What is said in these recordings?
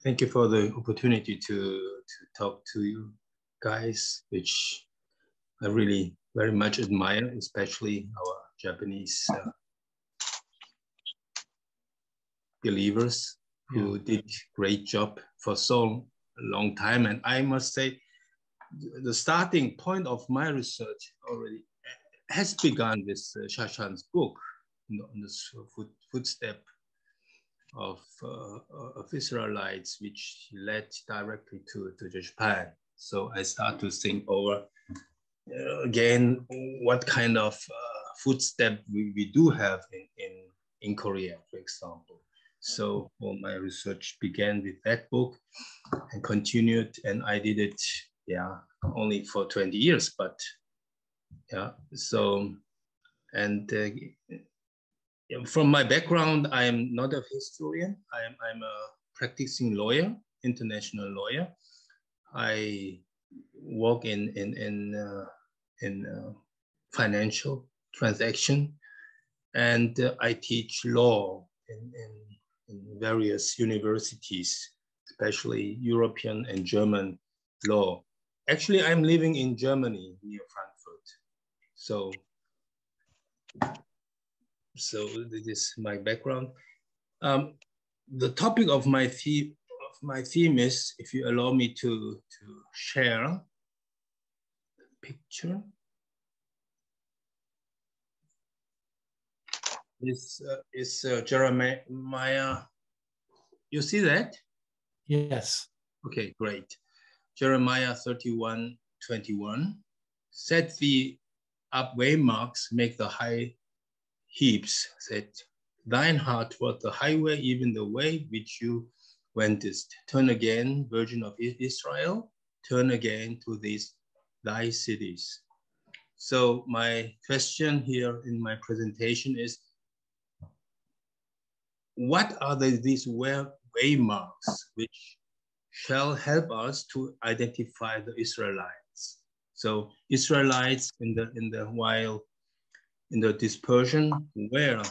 Thank you for the opportunity to talk to you guys, which I really very much admire, especially our Japanese believers who did great job for so long time. And I must say, the starting point of my research already has begun with Shashan's book on this footstep of Israelites, which led directly to Japan. So I start to think over again what kind of footstep we do have in Korea, for example. So my research began with that book and continued, and I did it, only for 20 years, but so, and from my background, I am not a historian. I'm a practicing lawyer, international lawyer. I work in financial transaction, and I teach law in various universities, especially European and German law. Actually, I'm living in Germany near Frankfurt. So this is my background. The topic of my theme is, if you allow me to share the picture. This is Jeremiah. You see that? Yes. Okay, great. Jeremiah 31:21. Set thee up waymarks, make the high heaps, said thine heart toward the highway, even the way which you wentest. Turn again, virgin of Israel, turn again to these thy cities. So my question here in my presentation is, what are these waymarks which shall help us to identify the Israelites? So Israelites in the dispersion were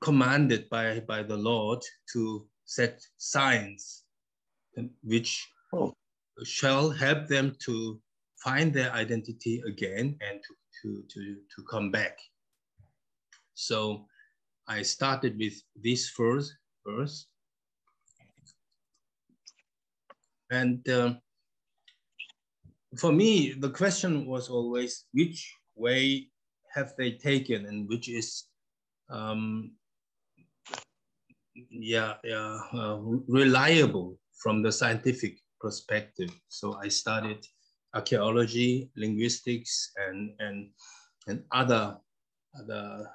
commanded by the Lord to set signs which shall help them to find their identity again and to come back. So I started with this first verse. And for me, the question was always, which way have they taken, and which is reliable from the scientific perspective. So I studied archaeology, linguistics, and other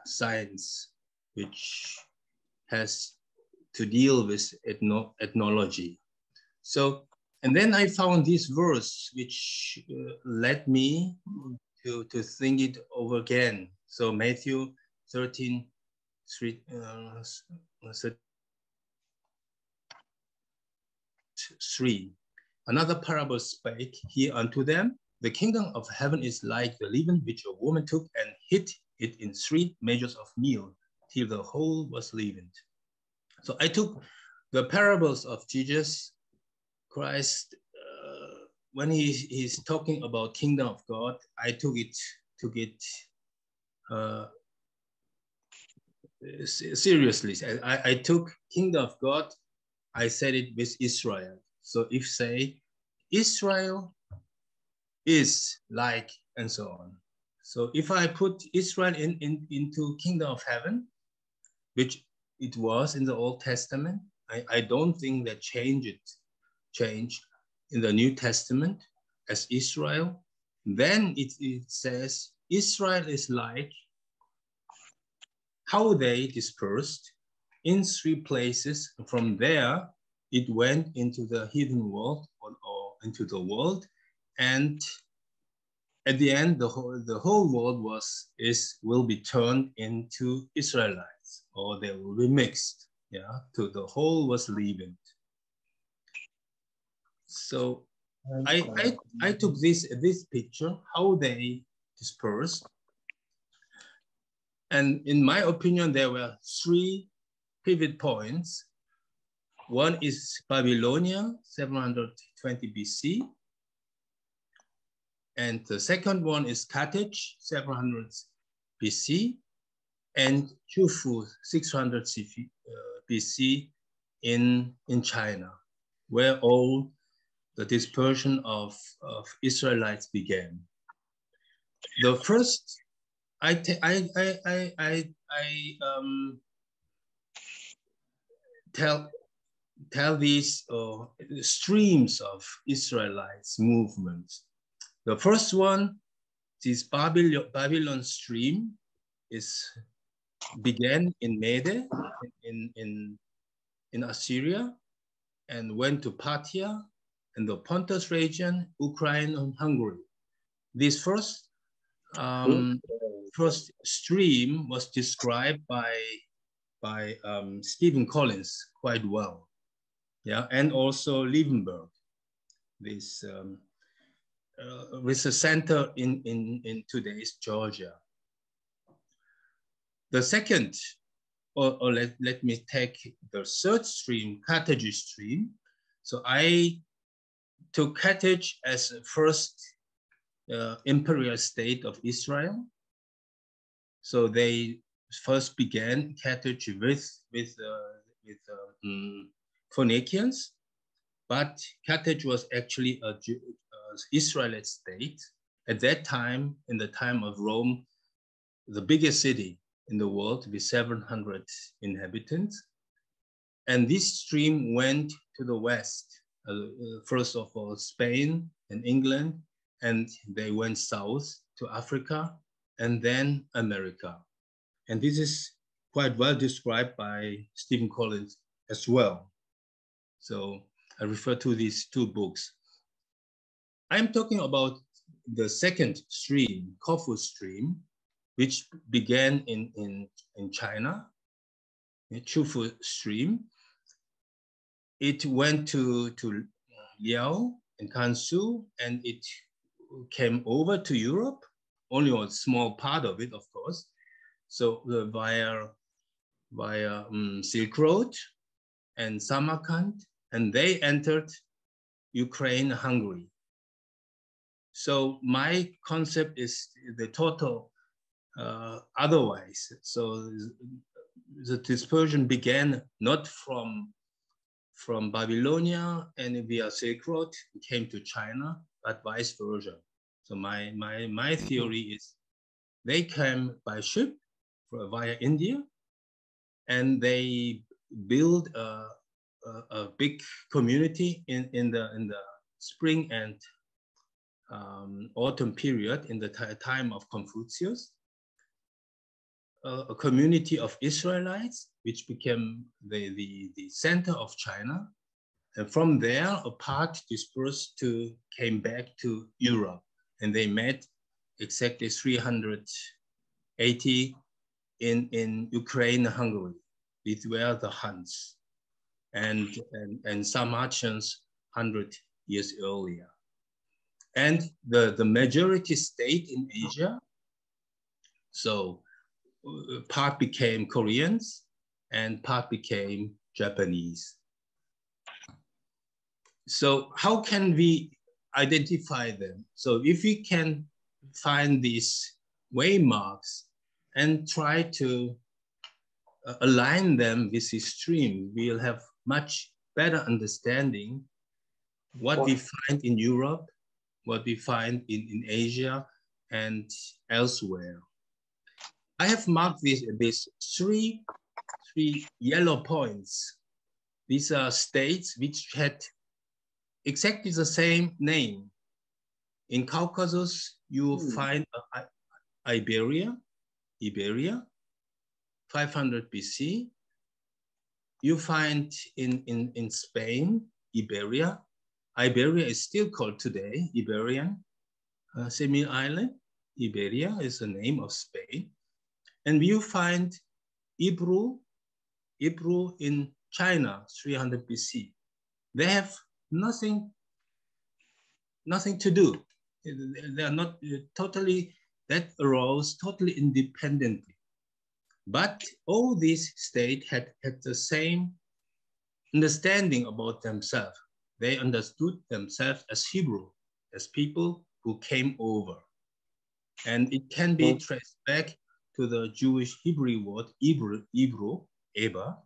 science which has to deal with ethnology. So, and then I found this verse which led me to think it over again. So Matthew 13:3. Another parable spake he unto them, the kingdom of heaven is like the leaven which a woman took and hid it in 3 measures of meal till the whole was leavened. So I took the parables of Jesus Christ when he's talking about kingdom of God. I took it seriously. I took kingdom of God. I said it with Israel. So if say Israel is like, and so on. So if I put Israel into kingdom of heaven, which it was in the Old Testament, I don't think that changed in the New Testament as Israel. Then it says Israel is like how they dispersed in 3 places. From there, it went into the hidden world or into the world, and at the end, the whole world will be turned into Israelites, or they will be mixed. To the whole was leavened. So I took this picture, how they dispersed, and in my opinion, there were 3 pivot points. One is Babylonia, 720 BC. And the second one is Carthage, 700 BC. And Chufu, 600 BC in China, where all the dispersion of Israelites began. The first, tell these streams of Israelites movements. The first one, this Babylon stream, began in Mede in Assyria, and went to Parthia and the Pontus region, Ukraine, and Hungary. This first stream was described by Stephen Collins quite well, yeah, and also Liebenberg. This with a center in today's Georgia. The second, or let me take the third stream, Carthage stream. So I took Carthage as the first imperial state of Israel. So they first began Carthage with Phoenicians, but Carthage was actually an Israelite state. At that time, in the time of Rome, the biggest city in the world with 700 inhabitants. And this stream went to the west, first of all, Spain and England, and they went south to Africa and then America. And this is quite well described by Stephen Collins as well. So I refer to these two books. I'm talking about the second stream, Khufu stream, which began in China, the Chufu stream. It went to Liao and Kansu, and it came over to Europe, only a small part of it, of course. So via Silk Road and Samarkand, and they entered Ukraine, Hungary. So my concept is the total otherwise. So the dispersion began not from Babylonia and via Silk Road, came to China, but vice versa. So my theory is they came by ship via India, and they built a big community in the spring and autumn period in the time of Confucius, a community of Israelites, which became the center of China. And from there, a part dispersed came back to Europe, and they met exactly 380 in Ukraine, Hungary. These were the Huns, and some Sarmatians 100 years earlier. And the majority stayed in Asia. So part became Koreans and part became Japanese. So how can we identify them? So if we can find these waymarks and try to align them with the stream, we'll have much better understanding what we find in Europe, what we find in Asia and elsewhere. I have marked these three yellow points. These are states which had exactly the same name. In Caucasus, you find Iberia, 500 BC. You find in Spain, Iberia. Iberia is still called today Iberian semi-island. Iberia is the name of Spain. And you find Hebrew in China, 300 BC. They have nothing to do. They are not totally, that arose totally independently. But all these states had the same understanding about themselves. They understood themselves as Hebrew, as people who came over. And it can be traced back to the Jewish Hebrew word, Hebrew, Eba.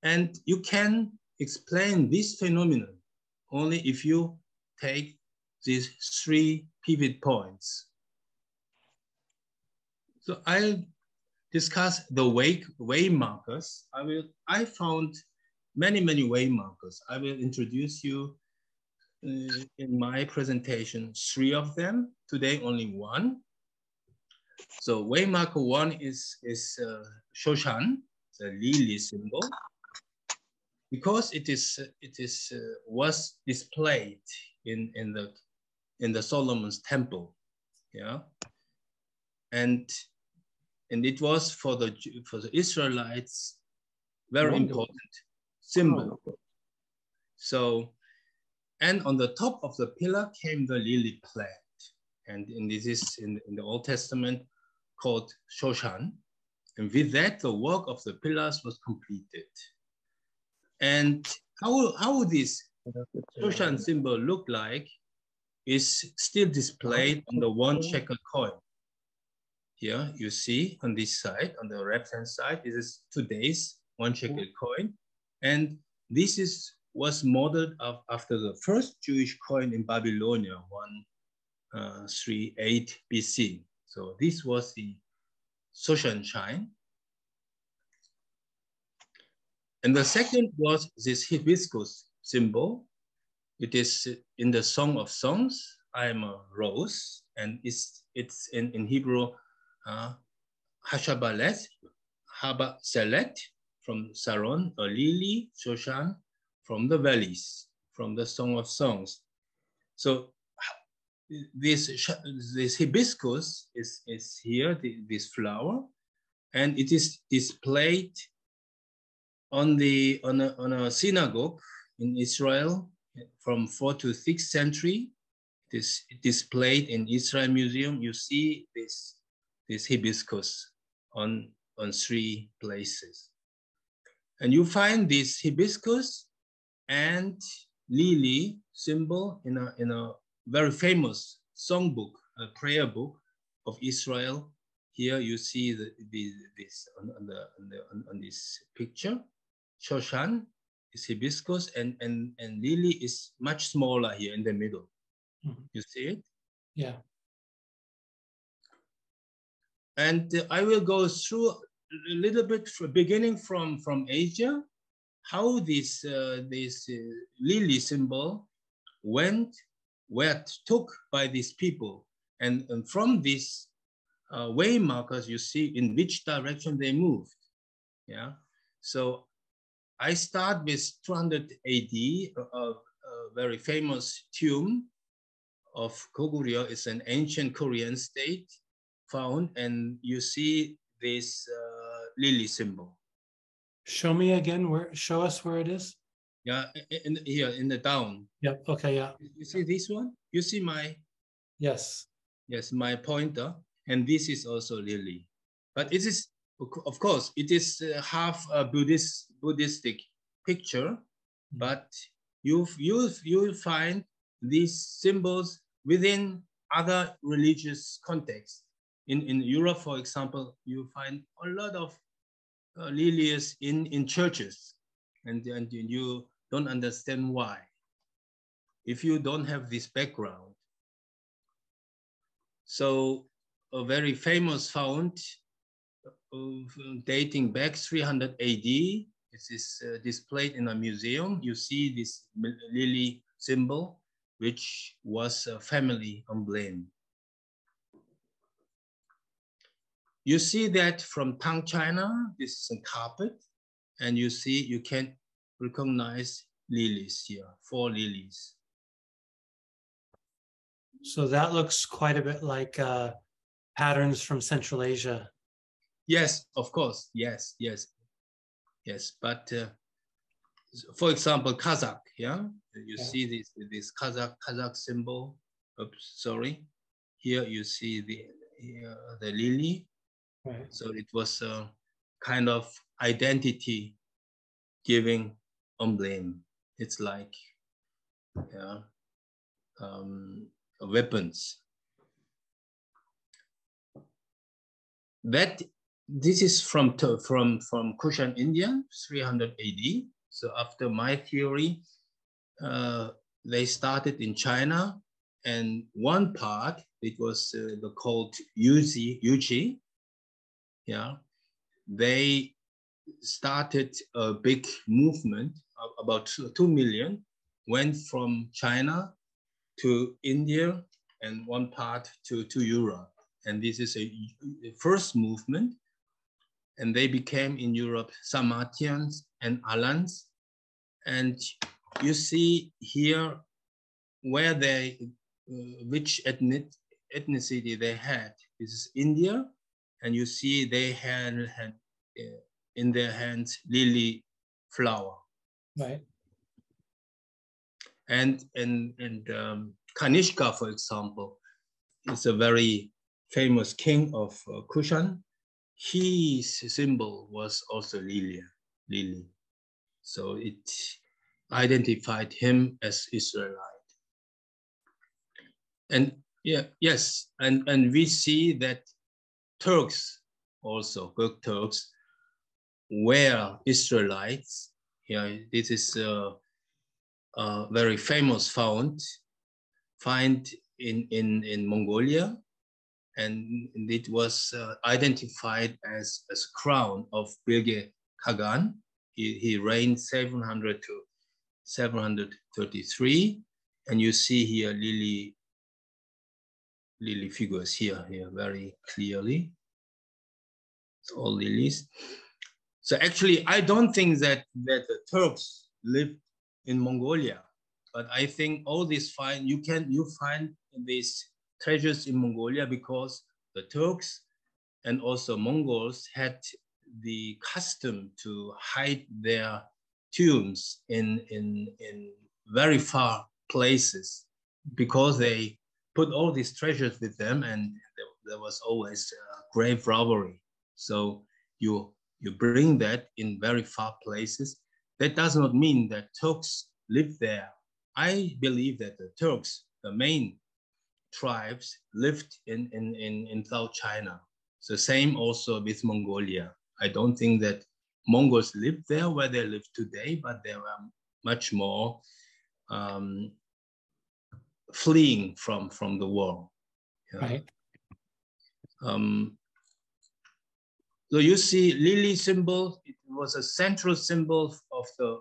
And you can explain this phenomenon only if you take these 3 pivot points. So I'll discuss the way markers. I found many way markers. I will introduce you in my presentation 3 of them. Today only 1. So way marker 1 is Shoshan, the lily symbol, because it was displayed in the Solomon's temple, yeah, and it was for the Israelites very important symbol. So, and on the top of the pillar came the lily plant, and this is in the Old Testament called Shoshan, and with that the work of the pillars was completed. And how this Shoshan symbol look like is still displayed on the 1 shekel coin. Here you see on this side, on the left hand side, this is today's 1 shekel coin. And this was modeled after the first Jewish coin in Babylonia, 138 BC. So this was the Shoshan shine. And the second was this hibiscus symbol. It is in the Song of Songs. I am a rose, and it's in Hebrew, Hashabalet, Haba Selet from Saron, a lily, Shoshan from the valleys, from the Song of Songs. So this hibiscus is here, this flower, and it is displayed on a synagogue in Israel from 4th to 6th century. It is displayed in Israel Museum. You see this hibiscus on 3 places. And you find this hibiscus and lily symbol in a very famous songbook, a prayer book of Israel. Here you see this on this picture. Shoshan is hibiscus, and lily is much smaller here in the middle. You see it? Yeah. And I will go through a little bit beginning from Asia, how this lily symbol were took by these people, and from these way markers, you see in which direction they moved. Yeah. So I start with 200 AD, a very famous tomb of Goguryeo. Is an ancient Korean state found, and you see this lily symbol. Show me again, show us where it is. Yeah, here in the down. Yep, okay, yeah. You see this one? You see my? Yes. Yes, my pointer, and this is also lily. But it is, of course, it is half a Buddhistic picture, but you'll find these symbols within other religious contexts. In Europe, for example, you find a lot of lilies in churches, and you don't understand why. If you don't have this background. So a very famous fount dating back 300 AD. It is displayed in a museum. You see this lily symbol, which was a family emblem. You see that from Tang, China, this is a carpet, and you see, you can recognize lilies here, 4 lilies. So that looks quite a bit like patterns from Central Asia. Yes, of course, yes. But for example, Kazakh, yeah, you see this Kazakh symbol. Oops, sorry. Here you see the lily. Right. So it was a kind of identity giving emblem. It's like, yeah, weapons. That this is from Kushan, India, 300 AD. So after my theory, they started in China, and one part it was the called Yuji. Yeah, they started a big movement of about 2 million, went from China to India and one part to Europe. And this is a first movement. And they became in Europe Sarmatians and Alans. And you see here where they, which ethnicity they had. This is India. And you see they had in their hands lily flower. Right. And Kanishka, for example, is a very famous king of Kushan. His symbol was also lily. So it identified him as Israelite. And yeah, yes, and we see that Turks also, Turks, were Israelites. Yeah, this is a very famous find in Mongolia, and it was identified as a crown of Bilge Khagan. He reigned 700 to 733, and you see here lily figures here very clearly. It's all lilies. So actually, I don't think that the Turks lived in Mongolia, but I think all this you find these treasures in Mongolia because the Turks and also Mongols had the custom to hide their tombs in very far places because they put all these treasures with them, and there was always grave robbery. So you bring that in very far places. That does not mean that Turks live there. I believe that the Turks, the main tribes, lived in South China. So same also with Mongolia. I don't think that Mongols lived there where they live today, but they were much more fleeing from the war. Yeah. Right. So you see lily symbol, it was a central symbol of the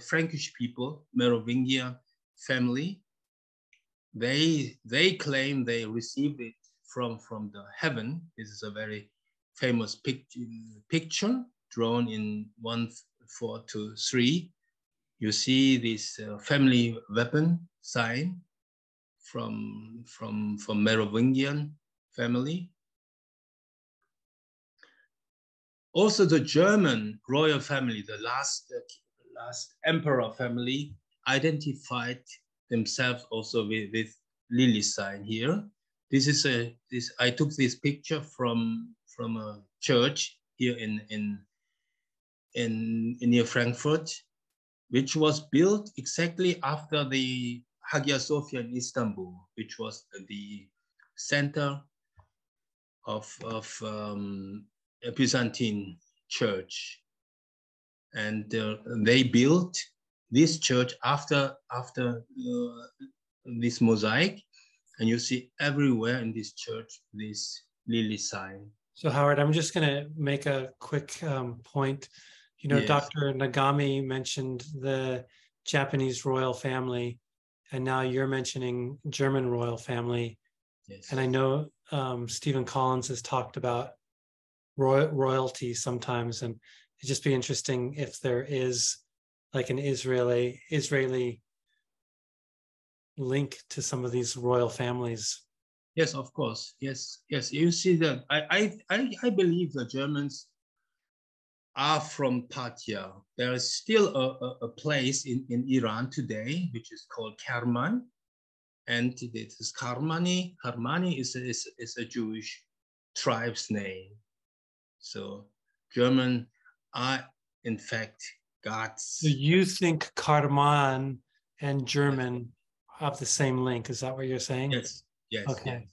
Frankish people, Merovingian family. They claim they received it from the heaven. This is a very famous picture drawn in 1423. You see this family weapon sign from Merovingian family. Also, the German royal family, the last emperor family, identified themselves also with lily sign here. This is I took this picture from a church here in near Frankfurt, which was built exactly after the Hagia Sophia in Istanbul, which was the center of a Byzantine church, and they built this church after this mosaic, and you see everywhere in this church this lily sign. So Howard, I'm just going to make a quick point. You know, yes. Dr. Nagami mentioned the Japanese royal family, and now you're mentioning German royal family. Yes. And I know Stephen Collins has talked about royalty sometimes, and it'd just be interesting if there is like an Israeli link to some of these royal families. Yes, of course. Yes. You see that I believe the Germans are from Parthia. There is still a place in Iran today, which is called Kerman. And this is Karmani. Karmani is a Jewish tribe's name. So German are in fact gods. So you think Karman and German have the same link? Is that what you're saying? Yes, yes, okay.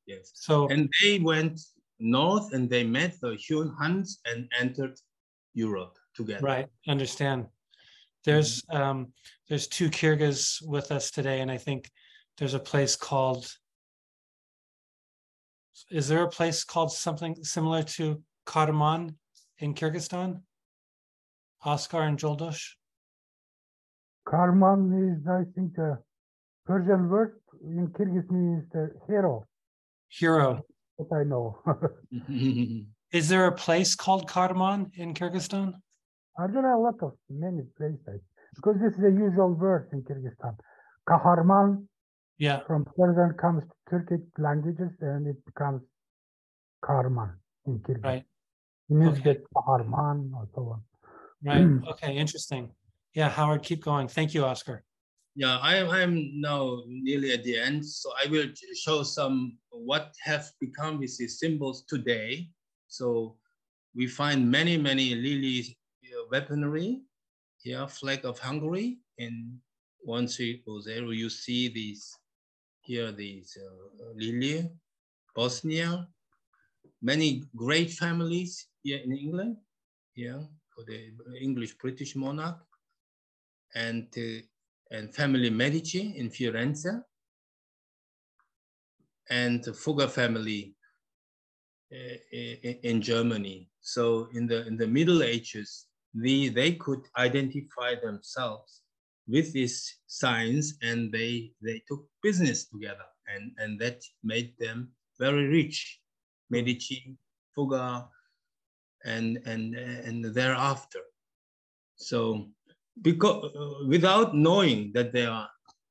yes. So, and they went north and they met the Huns and entered Europe together. Right, understand. There's two Kyrgyz with us today, and I think there's a place called. Is there a place called something similar to Karaman in Kyrgyzstan? Oscar and Joldosh? Karman is, I think, the Persian word in Kyrgyz means the hero. Hero. What I know. Is there a place called Karaman in Kyrgyzstan? There are a lot of many places because this is a usual word in Kyrgyzstan. Kaharman, Yeah. from Persian comes to Turkic languages and it becomes Karman in Kyrgyz. Right. It means Okay. that Kaharman or so on. Right. Okay. Interesting. Yeah, Howard, keep going. Thank you, Oscar. Yeah, I'm now nearly at the end, so I will show some what have become with these symbols today. So we find many lily weaponry here, flag of Hungary, and once you go there, you see these here, these lily, Bosnia, many great families here in England, yeah, for the English British monarch, and family Medici in Firenze, and the Fugger family in Germany. So in the Middle Ages, they could identify themselves with these signs, and they took business together, and that made them very rich. Medici, Fugger, and thereafter. So because without knowing that they are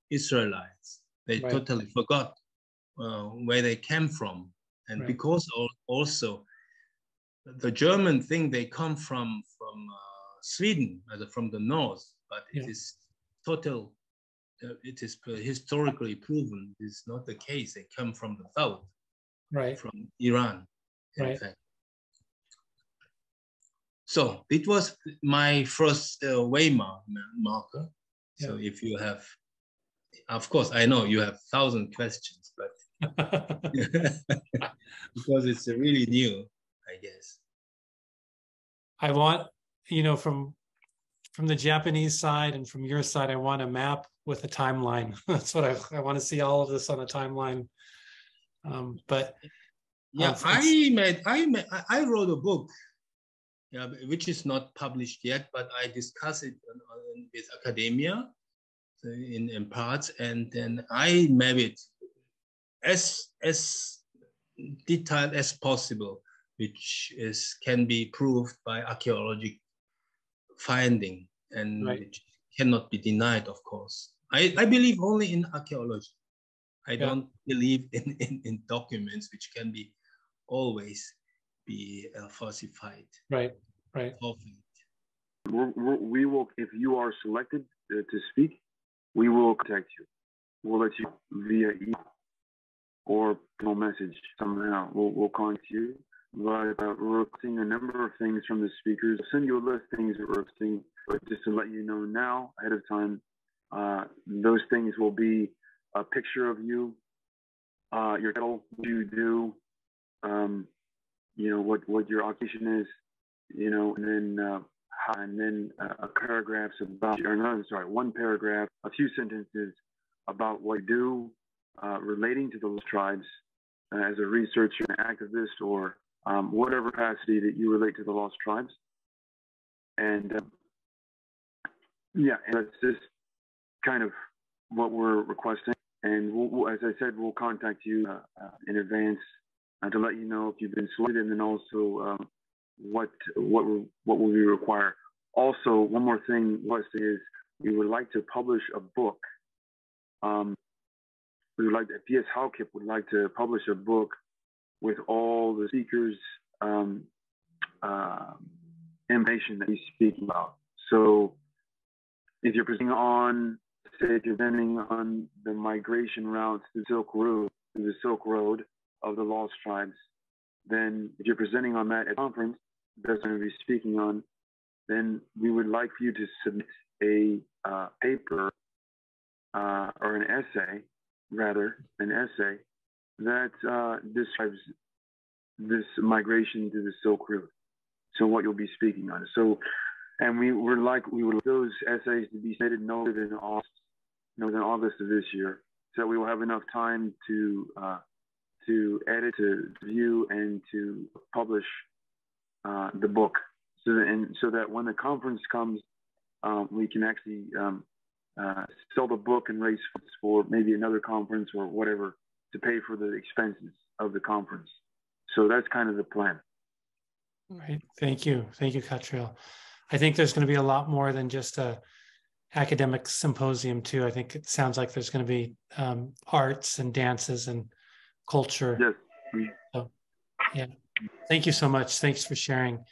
Israelites, they Right. totally forgot where they came from, and Right. because also the German think they come from Sweden, from the north, but it is total. It is historically proven it is not the case. They come from the south, Right. from Iran, in Right. fact. So it was my first waymark marker. So if you have, of course, I know you have 1,000 questions, but because it's really new, I guess. I want, from the Japanese side and from your side, I want a map with a timeline. That's what I want to see all of this on a timeline. I wrote a book, which is not published yet, but I discuss it with academia in parts, and then I map it as detailed as possible, which can be proved by archaeological finding, and which cannot be denied, of course. I believe only in archaeology. I don't believe in documents which can be always be falsified. Right. We will, if you are selected to speak, we will contact you. We'll let you via email or personal message somehow. We'll contact you. But we're seeing a number of things from the speakers. I'll send you a list of things that we're seeing, but just to let you know now, ahead of time, those things will be a picture of you, your title, what you do, what your occupation is, and then paragraphs about, one paragraph, a few sentences about what you do relating to the lost tribes as a researcher, an activist, or whatever capacity that you relate to the lost tribes. And and that's just kind of what we're requesting. And we'll, as I said, we'll contact you in advance to let you know if you've been selected, and then also what will we require. Also, one more thing is we would like to publish a book. We would like to, PS Halkip would like to publish a book with all the speakers' information that we speak about. So if you're presenting on, say, if you're presenting on the migration routes to the Silk Road of the Lost Tribes, then if you're presenting on that at a conference, that's going to be speaking on, then we would like for you to submit a paper or an essay, rather, an essay that describes this migration to the Silk Route. So what you'll be speaking on. So, and we would like those essays to be submitted no later than August of this year, so that we will have enough time to edit, to review, and to publish the book. So that when the conference comes, we can actually sell the book and raise funds for maybe another conference or whatever to pay for the expenses of the conference. So that's kind of the plan. Right. Thank you, Catriel. I think there's going to be a lot more than just a academic symposium too. I think it sounds like there's going to be arts and dances and culture. Yes. So, yeah. Thank you so much. Thanks for sharing.